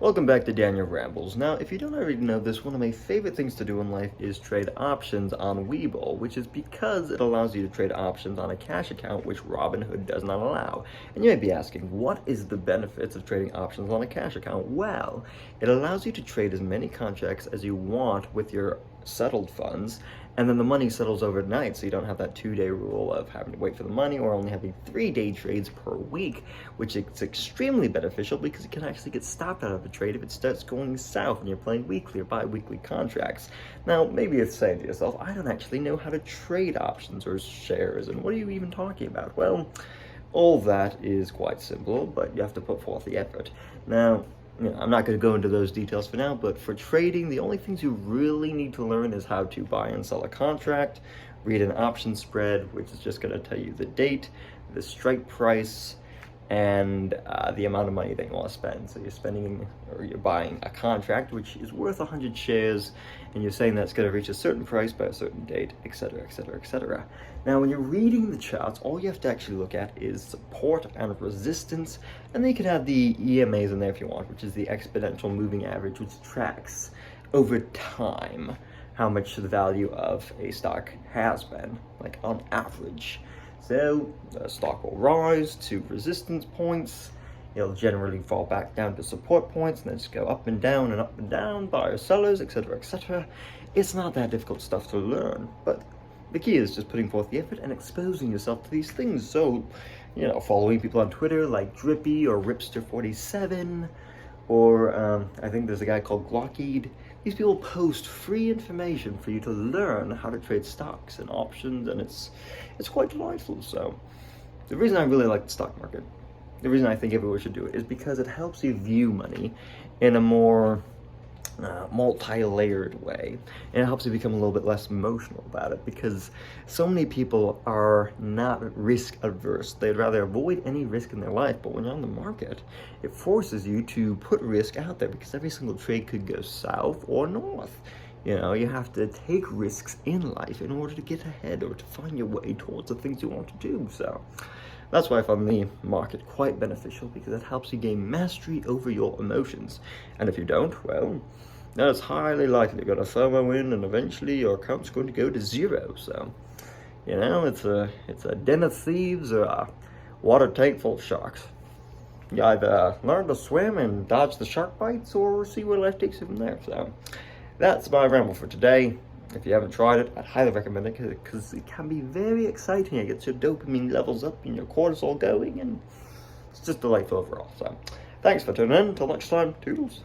Welcome back to Daniel Rambles. Now, if you don't already know this, one of my favorite things to do in life is trade options on Webull, which is because it allows you to trade options on a cash account, which Robinhood does not allow. And you may be asking, what is the benefits of trading options on a cash account? Well, it allows you to trade as many contracts as you want with your settled funds, and then the money settles overnight, so you don't have that 2-day rule of having to wait for the money or only having 3-day trades per week, which is extremely beneficial because you can actually get stopped out of a trade if it starts going south and you're playing weekly or bi-weekly contracts. Now, maybe you're saying to yourself, I don't actually know how to trade options or shares, and what are you even talking about? Well, all that is quite simple, but you have to put forth the effort. Now, I'm not going to go into those details for now, but for trading, the only things you really need to learn is how to buy and sell a contract, read an option spread, which is just going to tell you the date, the strike price, and the amount of money that you want to spend. So you're buying a contract which is worth 100 shares, and you're saying that's going to reach a certain price by a certain date, etc., etc., etc. Now, when you're reading the charts, all you have to actually look at is support and resistance, and then you can have the EMAs in there if you want, which is the exponential moving average, which tracks over time how much the value of a stock has been, like on average. So the stock will rise to resistance points, it'll generally fall back down to support points, and then just go up and down, buyers, sellers, etc., etc. It's not that difficult stuff to learn, but the key is just putting forth the effort and exposing yourself to these things. So, following people on Twitter like Drippy or Ripster47, or I think there's a guy called Glockade. These people post free information for you to learn how to trade stocks and options, and it's quite delightful. So the reason I really like the stock market, the reason I think everyone should do it, is because it helps you view money in a more multi-layered way, and it helps you become a little bit less emotional about it, because so many people are not risk averse. They'd rather avoid any risk in their life, but when you're on the market, it forces you to put risk out there, because every single trade could go south or north. You have to take risks in life in order to get ahead or to find your way towards the things you want to do. So that's why I find the market quite beneficial, because it helps you gain mastery over your emotions. And if you don't, well, then it's highly likely you're going to FOMO in, and eventually your account's going to go to zero. So, it's a den of thieves or a water tank full of sharks. You either learn to swim and dodge the shark bites, or see where life takes you from there. So that's my ramble for today. If you haven't tried it, I'd highly recommend it, because it can be very exciting. It gets your dopamine levels up and your cortisol going, and it's just delightful overall. So thanks for tuning in. Until next time, toodles.